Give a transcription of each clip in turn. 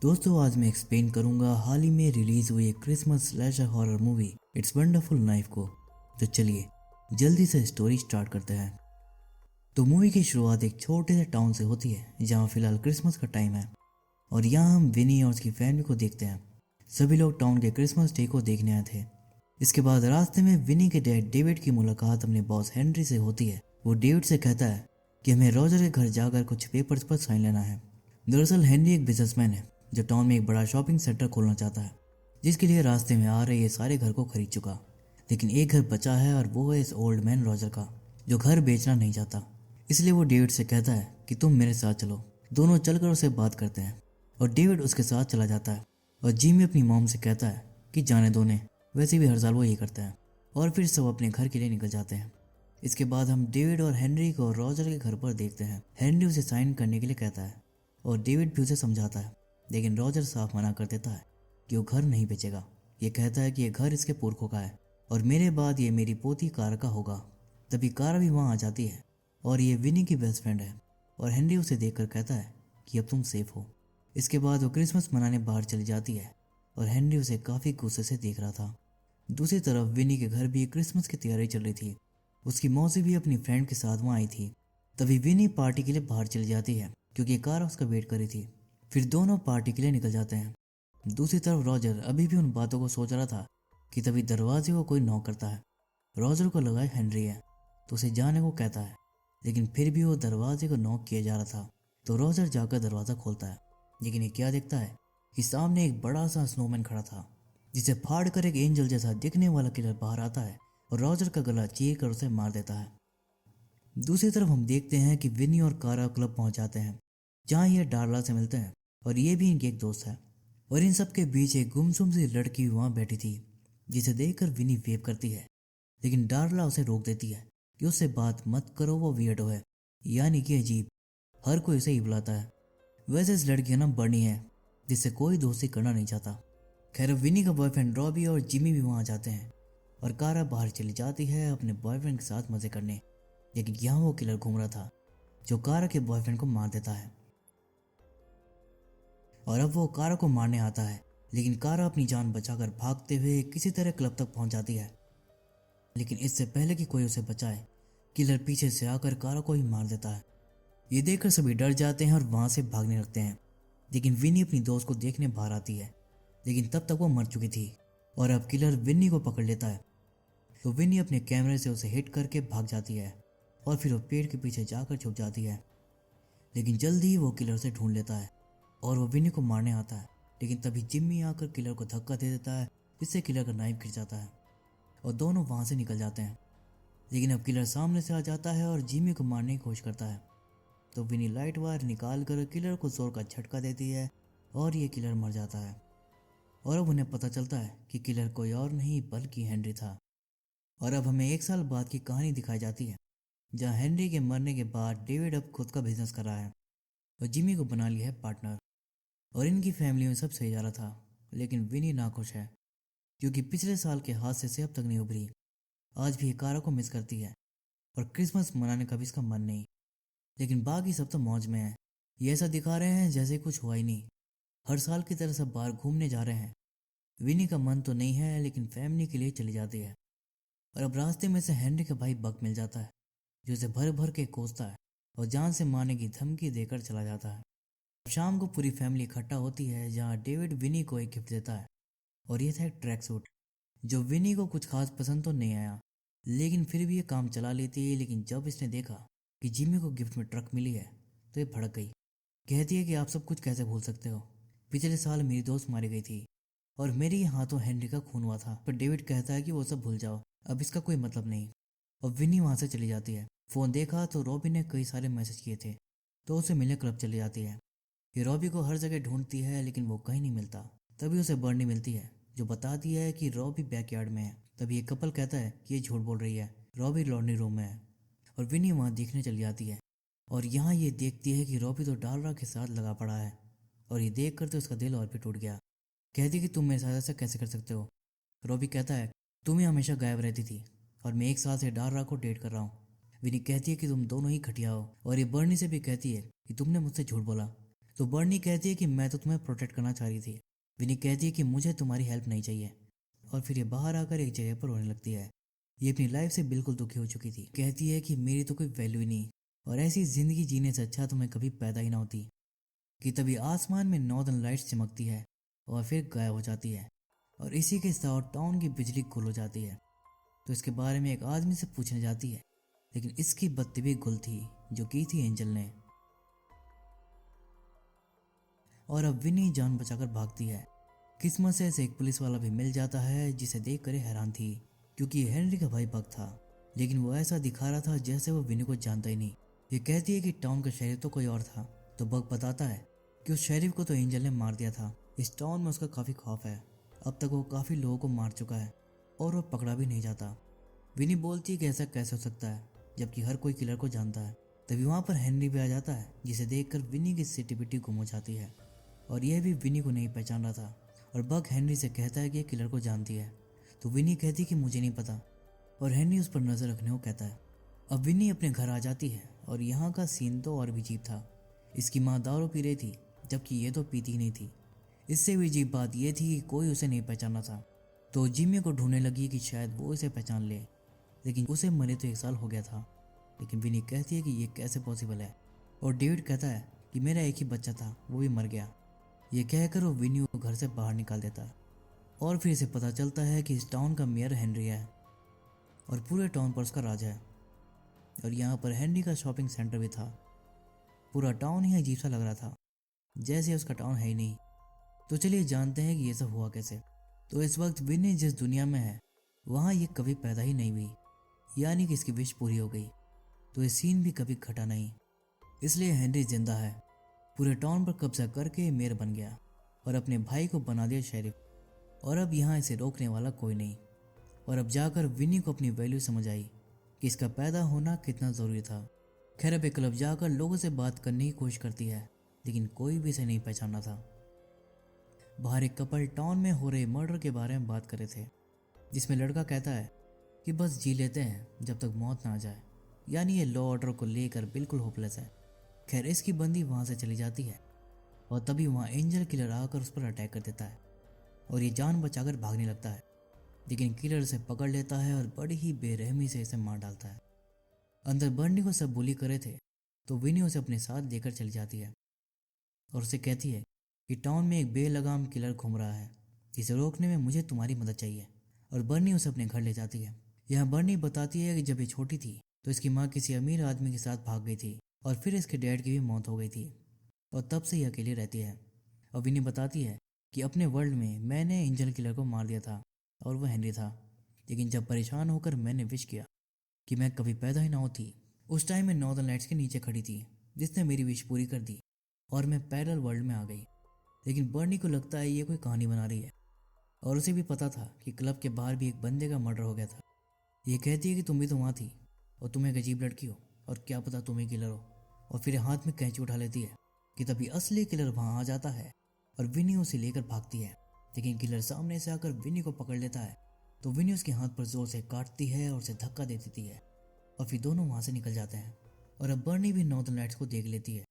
दोस्तों आज मैं एक्सप्लेन करूंगा हाल ही में रिलीज हुई एक Christmas slasher horror movie it's wonderful knife को। तो चलिए जल्दी से स्टोरी स्टार्ट करते हैं। तो मूवी की शुरुआत एक छोटे से टाउन से होती है जहां फिलहाल क्रिसमस का टाइम है और यहाँ हम विनी और उसकी फैमिली को देखते हैं। सभी लोग टाउन के क्रिसमस डे को देखने आए थे। इसके बाद रास्ते में विनी के डैड डेविड की मुलाकात अपने बॉस हेनरी से होती है। वो डेविड से कहता है कि हमें रॉजर के घर जाकर कुछ पेपर्स पर साइन लेना है। दरअसल हेनरी एक बिजनेसमैन है जो टाउन में एक बड़ा शॉपिंग सेंटर खोलना चाहता है, जिसके लिए रास्ते में आ रहे ये सारे घर को खरीद चुका। लेकिन एक घर बचा है और वो है इस ओल्ड मैन रॉजर का, जो घर बेचना नहीं चाहता। इसलिए वो डेविड से कहता है कि तुम मेरे साथ चलो। दोनों चलकर उसे बात करते हैं और डेविड उसके साथ चला जाता है। और जिमी अपनी मॉम से कहता है कि जाने दो ने, वैसे भी हर साल वो यही करता है। और फिर सब अपने घर के लिए निकल जाते हैं। इसके बाद हम डेविड और हेनरी को रॉजर के घर पर देखते हैं। हेनरी उसे साइन करने के लिए कहता है और डेविड भी उसे समझाता है, लेकिन रॉजर साफ मना कर देता है कि वो घर नहीं बेचेगा। ये कहता है कि ये घर इसके पुरखों का है और मेरे बाद ये मेरी पोती कारा का होगा। तभी कारा भी वहाँ आ जाती है और ये विनी की बेस्ट फ्रेंड है और हेनरी उसे देखकर कहता है कि अब तुम सेफ हो। इसके बाद वो क्रिसमस मनाने बाहर चली जाती है और हेनरी उसे काफ़ी गुस्से से देख रहा था। दूसरी तरफ विनी के घर भी क्रिसमस की तैयारी चल रही थी। उसकी मौसी भी अपनी फ्रेंड के साथ वहाँ आई थी। तभी विनी पार्टी के लिए बाहर चली जाती है क्योंकि कारा उसका वेट कर रही थी। फिर दोनों पार्टी के लिए निकल जाते हैं। दूसरी तरफ रॉजर अभी भी उन बातों को सोच रहा था कि तभी दरवाजे को कोई नॉक करता है। रॉजर को लगा हेनरी है तो उसे जाने को कहता है, लेकिन फिर भी वो दरवाजे को नॉक किया जा रहा था। तो रॉजर जाकर दरवाज़ा खोलता है, लेकिन ये क्या देखता है कि सामने एक बड़ा सा स्नोमैन खड़ा था, जिसे फाड़ कर एक एंजल जैसा दिखने वाला किलर बाहर आता है और रॉजर का गला चीर कर उसे मार देता है। दूसरी तरफ हम देखते हैं कि विनी और कारा क्लब पहुंच जाते हैं, जहां ये डार्ला से मिलते हैं और ये भी इनकी एक दोस्त है। और इन सब के बीच एक गुमसुम सी लड़की वहां बैठी थी, जिसे देखकर विनी वेव करती है, लेकिन डार्ला उसे रोक देती है कि उससे बात मत करो, वो वियर्डो है, यानी कि अजीब। हर कोई उसे ही बुलाता है। वैसे इस लड़की का नाम बर्नी है, जिससे कोई दोस्ती करना नहीं चाहता। खैर विनी का बॉयफ्रेंड रॉबी और जिमी भी वहां जाते हैं और कारा बाहर चली जाती है अपने बॉयफ्रेंड के साथ मजे करने। लेकिन यहाँ वो किलर घूम रहा था जो कारा के बॉयफ्रेंड को मार देता है और अब वो कारा को मारने आता है। लेकिन कारा अपनी जान बचाकर भागते हुए किसी तरह क्लब तक पहुंच जाती है, लेकिन इससे पहले कि कोई उसे बचाए, किलर पीछे से आकर कारा को ही मार देता है। ये देखकर सभी डर जाते हैं और वहां से भागने लगते हैं। लेकिन विनी अपनी दोस्त को देखने बाहर आती है, लेकिन तब तक वो मर चुकी थी और अब किलर विनी को पकड़ लेता है। तो विनी अपने कैमरे से उसे हिट करके भाग जाती है और फिर वो पेड़ के पीछे जाकर छुप जाती है। लेकिन जल्दी ही वो किलर से ढूंढ लेता है और वो विनी को मारने आता है। लेकिन तभी जिम्मी आकर किलर को धक्का दे देता है, जिससे किलर का नाइफ गिर जाता है और दोनों वहां से निकल जाते हैं। लेकिन अब किलर सामने से आ जाता है और जिम्मी को मारने की कोशिश करता है। तो विनी लाइट वायर निकाल कर किलर को जोर का झटका देती है और ये किलर मर जाता है। और अब उन्हें पता चलता है कि किलर कोई और नहीं बल्कि हेनरी था। और अब हमें 1 साल बाद की कहानी दिखाई जाती है, जहाँ हेनरी के मरने के बाद डेविड अब खुद का बिजनेस कर रहा है और जिमी को बना लिया है पार्टनर। और इनकी फैमिली में सब सही जा रहा था, लेकिन विनी नाखुश है क्योंकि पिछले साल के हादसे से अब तक नहीं उभरी। आज भी ये कारा को मिस करती है और क्रिसमस मनाने का भी इसका मन नहीं। लेकिन बाकी सब तो मौज में है। ये ऐसा दिखा रहे हैं जैसे कुछ हुआ ही नहीं। हर साल की तरह सब बाहर घूमने जा रहे हैं। विनी का मन तो नहीं है, लेकिन फैमिली के लिए चली जाती है। और अब रास्ते में से हेनरी का भाई बक मिल जाता है, जो उसे भर भर के कोसता है और जान से मारने की धमकी देकर चला जाता है। शाम को पूरी फैमिली इकट्ठा होती है, जहाँ डेविड विनी को एक गिफ्ट देता है और ये था एक ट्रैक सूट, जो विनी को कुछ खास पसंद तो नहीं आया, लेकिन फिर भी ये काम चला लेती है। लेकिन जब इसने देखा कि जिमी को गिफ्ट में ट्रक मिली है तो ये भड़क गई। कहती है कि आप सब कुछ कैसे भूल सकते हो, पिछले साल मेरी दोस्त मारी गई थी और मेरे ही हाथों हेनरी का खून हुआ था। पर डेविड कहता है कि वो सब भूल जाओ, अब इसका कोई मतलब नहीं। और विनी वहां से चली जाती है। फोन देखा तो रॉबी ने कई सारे मैसेज किए थे, तो उसे मिलने क्लब चली जाती है। ये रॉबी को हर जगह ढूंढती है, लेकिन वो कहीं नहीं मिलता। तभी उसे बर्नी मिलती है, जो बताती है कि रॉबी बैकयार्ड में है। तभी ये कपल कहता है कि ये झूठ बोल रही है, रॉबी लॉन्ड्री रूम में है। और विनी वहां देखने चली जाती है और यहाँ ये देखती है कि रॉबी तो डालरा के साथ लगा पड़ा है। और ये देख कर तो उसका दिल और भी टूट गया। कहती कि तुम मेरे साथ ऐसा कैसे कर सकते हो। रॉबी कहता है तुम ही हमेशा गायब रहती थी और मैं 1 साल से डालरा को डेट कर रहा हूँ। विनी कहती है कि तुम दोनों ही घटिया हो और ये बर्नी से भी कहती है कि तुमने मुझसे झूठ बोला, तो बर्नी कहती है कि मैं तो तुम्हें प्रोटेक्ट करना चाह रही थी। विनी कहती है कि मुझे तुम्हारी हेल्प नहीं चाहिए, और फिर ये बाहर आकर एक जगह पर रोने लगती है। ये अपनी लाइफ से बिल्कुल दुखी हो चुकी थी। कहती है कि मेरी तो कोई वैल्यू ही नहीं, और ऐसी जिंदगी जीने से अच्छा तो मैं कभी पैदा ही ना होती। कि तभी आसमान में नॉर्दर्न लाइट्स चमकती है और फिर गायब हो जाती है, और इसी के साथ टाउन की बिजली गुल हो जाती है। तो इसके बारे में एक आदमी से पूछने जाती है, लेकिन इसकी बत्ती भी गुल थी जो की थी एंजल ने। और अब विनी जान बचाकर भागती है। किस्मत से एक पुलिस वाला भी मिल जाता है जिसे देखकर हैरान थी, क्योंकि ये हेनरी का भाई बग था, लेकिन वो ऐसा दिखा रहा था जैसे वो विनी को जानता ही नहीं। ये कहती है कि टाउन का शरीफ तो कोई और था। तो बग बताता है कि उस शरीफ को तो एंजल ने मार दिया था। इस टाउन में उसका काफी खौफ है। अब तक वो काफी लोगों को मार चुका है और वो पकड़ा भी नहीं जाता। विनी बोलती है कि ऐसा कैसे हो सकता है जबकि हर कोई किलर को जानता है। तभी वहां पर हेनरी भी आ जाता है, जिसे देखकर विनी की सिटी गुम हो जाती है, और यह भी विनी को नहीं पहचान रहा था। और बग हेनरी से कहता है कि ये किलर को जानती है। तो विनी कहती कि मुझे नहीं पता, और हेनरी उस पर नजर रखने को कहता है। अब विनी अपने घर आ जाती है, और यहाँ का सीन तो और भी अजीब था। इसकी माँ दारू पी रही थी, जबकि ये तो पीती नहीं थी। इससे भी अजीब बात यह थी कि कोई उसे नहीं पहचाना था। तो जिम्मी को ढूंढने लगी कि शायद वो इसे पहचान ले, लेकिन उसे मरे तो 1 साल हो गया था। लेकिन विनी कहती है कि ये कैसे पॉसिबल है, और डेविड कहता है कि मेरा एक ही बच्चा था, वो भी मर गया। ये कहकर वो विनी को घर से बाहर निकाल देता है, और फिर इसे पता चलता है कि इस टाउन का मेयर हेनरी है, और पूरे टाउन पर उसका राज है। और यहाँ पर हेनरी का शॉपिंग सेंटर भी था। पूरा टाउन ही अजीब सा लग रहा था, जैसे उसका टाउन है ही नहीं। तो चलिए जानते हैं कि ये सब हुआ कैसे। तो इस वक्त विनी जिस दुनिया में है वहाँ ये कभी पैदा ही नहीं हुई, यानी कि इसकी विश पूरी हो गई। तो ये सीन भी कभी घटा नहीं, इसलिए हेनरी जिंदा है, पूरे टाउन पर कब्जा करके मेयर बन गया और अपने भाई को बना दिया शेरिफ। और अब यहाँ इसे रोकने वाला कोई नहीं। और अब जाकर विनी को अपनी वैल्यू समझ आई कि इसका पैदा होना कितना ज़रूरी था। खैर अब क्लब जाकर लोगों से बात करने की कोशिश करती है, लेकिन कोई भी इसे नहीं पहचाना था। बाहर एक कपल टाउन में हो रहे मर्डर के बारे में बात कर रहे थे, जिसमें लड़का कहता है कि बस जी लेते हैं जब तक मौत ना आ जाए, यानी ये लॉ ऑर्डर को लेकर बिल्कुल होपलेस है। खैर इसकी बंदी वहाँ से चली जाती है, और तभी वहाँ एंजल किलर आकर उस पर अटैक कर देता है, और ये जान बचाकर भागने लगता है। लेकिन किलर उसे पकड़ लेता है और बड़ी ही बेरहमी से इसे मार डालता है। अंदर बर्नी को सब बुली करे थे, तो विनी उसे अपने साथ लेकर चली जाती है, और उसे कहती है कि टाउन में एक बेलगाम किलर घूम रहा है, इसे रोकने में मुझे तुम्हारी मदद चाहिए। और बर्नी उसे अपने घर ले जाती है। यहाँ बर्नी बताती है कि जब ये छोटी थी तो इसकी माँ किसी अमीर आदमी के साथ भाग गई थी, और फिर इसके डैड की भी मौत हो गई थी, और तब से ये अकेली रहती है। और विनी बताती है कि अपने वर्ल्ड में मैंने एंजल किलर को मार दिया था, और वह हेनरी था। लेकिन जब परेशान होकर मैंने विश किया कि मैं कभी पैदा ही ना होती, उस टाइम मैं नॉर्दर्न लाइट्स के नीचे खड़ी थी, जिसने मेरी विश पूरी कर दी, और मैं पैरेलल वर्ल्ड में आ गई। लेकिन बर्नी को लगता है ये कोई कहानी बना रही है, और उसे भी पता था कि क्लब के बाहर भी एक बंदे का मर्डर हो गया था। ये कहती है कि तुम भी तो वहाँ थी, और तुम एक अजीब लड़की हो, और क्या पता तुम ही किलर हो। और फिर हाथ में कैंची उठा लेती है कि तभी असली किलर वहाँ आ जाता है, और विनी उसे लेकर भागती है। लेकिन किलर सामने से आकर विनी को पकड़ लेता है, तो विनी उसके हाथ पर जोर से काटती है और उसे धक्का दे देती है, और फिर दोनों वहाँ से निकल जाते हैं। और अब बर्नी भी नॉर्दर्न लाइट्स को देख लेती है,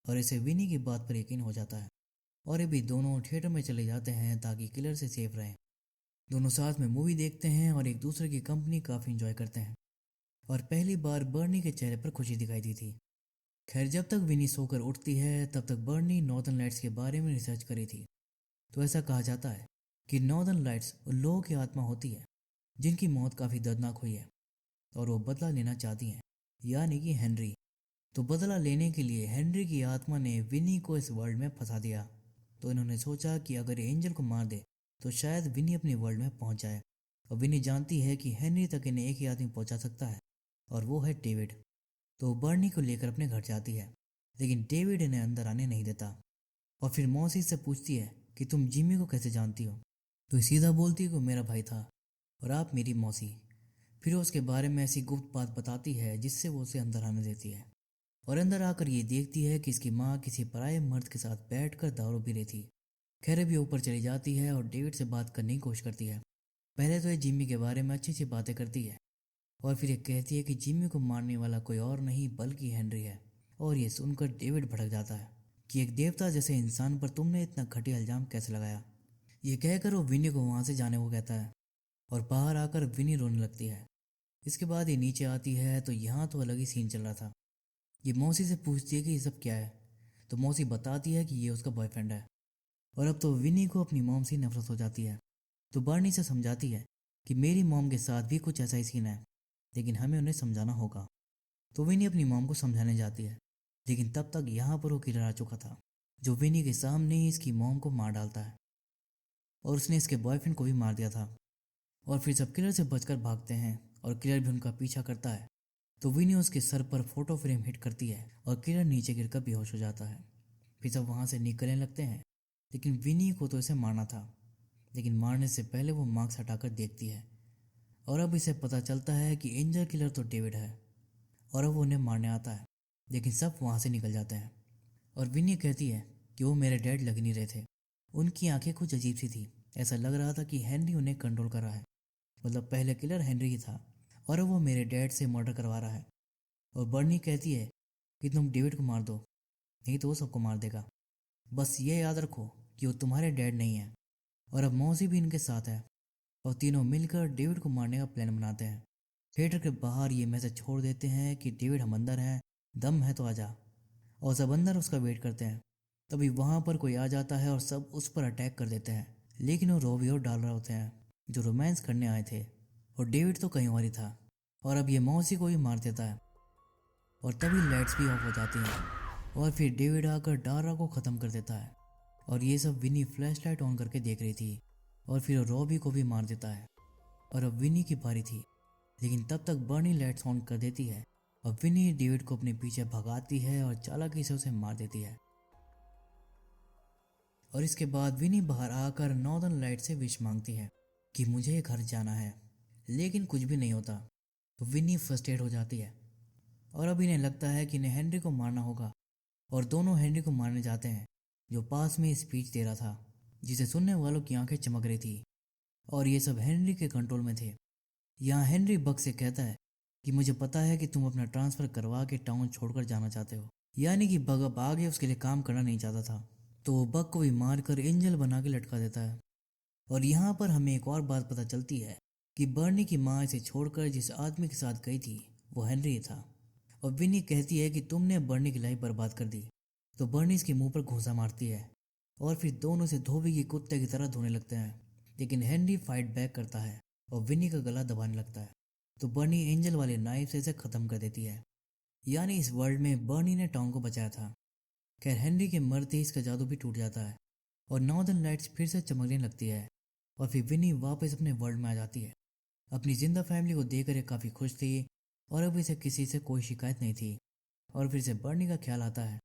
और इसे विनी की बात पर यकीन हो जाता है, और ये भी दोनों थिएटर में चले जाते हैं ताकि किलर से सेफ रहें। दोनों साथ में मूवी देखते हैं और एक दूसरे की कंपनी काफ़ी इंजॉय करते हैं, और पहली बार बर्नी के चेहरे पर खुशी दिखाई दी थी। खैर जब तक विनी सोकर उठती है तब तक बर्नी नॉर्दर्न लाइट्स के बारे में रिसर्च करी थी। तो ऐसा कहा जाता है कि नॉर्दर्न लाइट्स उन लोगों की आत्मा होती है जिनकी मौत काफ़ी दर्दनाक हुई है, और वो बदला लेना चाहती हैं, यानी कि हेनरी। तो बदला लेने के लिए हेनरी की आत्मा ने विनी को इस वर्ल्ड में फंसा दिया। तो इन्होंने सोचा कि अगर ये एंजल को मार दे तो शायद विनी अपने वर्ल्ड में पहुंच जाए। और विनी जानती है कि हेनरी तक इन्हें एक ही आदमी पहुंचा सकता है, और वो है डेविड। तो बर्नी को लेकर अपने घर जाती है, लेकिन डेविड इन्हें अंदर आने नहीं देता। और फिर मौसी से पूछती है कि तुम जिम्मी को कैसे जानती हो। तो ये सीधा बोलती है कि वो मेरा भाई था और आप मेरी मौसी। फिर वो उसके बारे में ऐसी गुप्त बात बताती है जिससे वो उसे अंदर आने देती है, और अंदर आकर ये देखती है कि इसकी माँ किसी पराये मर्द के साथ बैठकर दारू पी रही थी। खैर भी ऊपर चली जाती है और डेविड से बात करने की कोशिश करती है। पहले तो ये जिम्मी के बारे में अच्छी अच्छी बातें करती है, और फिर ये कहती है कि जिम्मी को मारने वाला कोई और नहीं बल्कि हेनरी है। और ये सुनकर डेविड भड़क जाता है, कि एक देवता जैसे इंसान पर तुमने इतना घटिया इल्जाम कैसे लगाया। ये कहकर वो विनी को वहां से जाने को कहता है और बाहर आकर विनी रोने लगती है। इसके बाद ये नीचे आती है तो यहाँ तो अलग ही सीन चल रहा था। ये मौसी से पूछती है कि ये सब क्या है, तो मौसी बताती है कि ये उसका बॉयफ्रेंड है। और अब तो विनी को अपनी मॉम से नफरत हो जाती है, तो बर्नी से समझाती है कि मेरी मॉम के साथ भी कुछ ऐसा ही सीन है, लेकिन हमें उन्हें समझाना होगा। तो विनी अपनी मॉम को समझाने जाती है, लेकिन तब तक यहाँ पर वो किलर आ चुका था, जो विनी के सामने ही इसकी मॉम को मार डालता है और उसने इसके बॉयफ्रेंड को भी मार दिया था। और फिर सब किलर से बचकर भागते हैं और किलर भी उनका पीछा करता है। तो विनी उसके सर पर फोटो फ्रेम हिट करती है और किलर नीचे गिरकर बेहोश हो जाता है। फिर सब वहां से निकलने लगते हैं, लेकिन विनी को तो इसे मारना था, लेकिन मारने से पहले वो मास्क हटाकर देखती है और अब इसे पता चलता है कि एंजल किलर तो डेविड है और अब वो उन्हें मारने आता है, लेकिन सब वहां से निकल जाते हैं। और विनी कहती है कि वो मेरे डैड लग नहीं रहे थे, उनकी आंखें कुछ अजीब सी थी, ऐसा लग रहा था कि हेनरी उन्हें कंट्रोल कर रहा है, मतलब पहले किलर हेनरी ही था और अब वो मेरे डैड से मर्डर करवा रहा है। और बर्नी कहती है कि तुम डेविड को मार दो, नहीं तो वो सबको मार देगा, बस ये याद रखो कि वो तुम्हारे डैड नहीं है। और अब मौसी भी इनके साथ है और तीनों मिलकर डेविड को मारने का प्लान बनाते हैं। थिएटर के बाहर ये मैसेज छोड़ देते हैं कि डेविड हम अंदर हैं, दम है तो आजा। और सब अंदर उसका वेट करते हैं। तभी वहां पर कोई आ जाता है और सब उस पर अटैक कर देते हैं, लेकिन वो रोबी और डालर होते हैं जो रोमांस करने आए थे, और डेविड तो कहीं और ही था। और अब ये मौसी को भी मार देता है और तभी लाइट्स भी ऑफ हो जाती हैं और फिर डेविड आकर डारा को ख़त्म कर देता है। और ये सब विनी फ्लैशलाइट ऑन करके देख रही थी और फिर रॉबी को भी मार देता है। और अब विनी की बारी थी, लेकिन तब तक बर्नी लाइट्स ऑन कर देती है और विनी डेविड को अपने पीछे भगाती है और चालाकी से उसे मार देती है। और इसके बाद विनी बाहर आकर नॉर्दर्न लाइट से विश मांगती है कि मुझे घर जाना है, लेकिन कुछ भी नहीं होता। तो विनी फ्रस्ट्रेट हो जाती है और अब इन्हें लगता है कि इन्हें हेनरी को मारना होगा और दोनों हेनरी को मारने जाते हैं, जो पास में स्पीच दे रहा था, जिसे सुनने वालों की आंखें चमक रही थी। और ये सब हेनरी के कंट्रोल में थे। यहाँ हेनरी बक से कहता है कि मुझे पता है कि तुम अपना ट्रांसफर करवा के टाउन छोड़कर जाना चाहते हो, यानी कि बग अब आगे उसके लिए काम करना नहीं चाहता था। तो वो बग को भी मारकर एंजल बना के लटका देता है। और यहाँ पर हमें एक और बात पता चलती है कि बर्नी की माँ इसे छोड़कर जिस आदमी के साथ गई थी वो हेनरी था। और विनी कहती है कि तुमने बर्नी की लाइफ बर्बाद कर दी। तो बर्नी इसके मुंह पर घूंसा मारती है और फिर दोनों से धोबी के कुत्ते की तरह धोने लगते हैं, लेकिन हेनरी फाइट बैक करता है और विनी का गला दबाने लगता है। तो बर्नी एंजल वाले नाइफ से इसे खत्म कर देती है, यानी इस वर्ल्ड में बर्नी ने टाउन को बचाया था। खैर हेनरी के मरते ही इसका जादू भी टूट जाता है और नॉर्दर्न लाइट्स फिर से चमकने लगती है और फिर विनी वापस अपने वर्ल्ड में आ जाती है। अपनी जिंदा फैमिली को देखकर ये काफ़ी खुश थी और अब इसे किसी से कोई शिकायत नहीं थी। और फिर से बर्नी का ख्याल आता है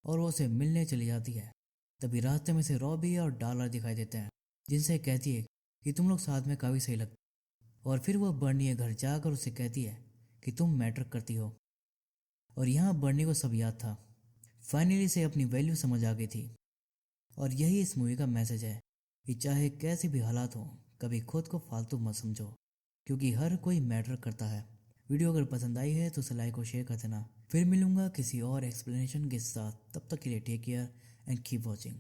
और वो उसे मिलने चली जाती है। तभी रास्ते में से रॉबी और डालर दिखाई देते हैं, जिनसे कहती है कि तुम लोग साथ में काफ़ी सही लगते। और फिर वह बर्नी के घर जाकर उससे कहती है कि तुम मैटर करती हो। और यहाँ बर्नी को सब याद था, फाइनली से अपनी वैल्यू समझ आ गई थी। और यही इस मूवी का मैसेज है कि चाहे कैसे भी हालात हो, कभी खुद को फालतू मत समझो, क्योंकि हर कोई मैटर करता है। वीडियो अगर पसंद आई है तो उसे लाइक और शेयर कर देना। फिर मिलूंगा किसी और एक्सप्लेनेशन के साथ, तब तक के लिए take care and keep watching.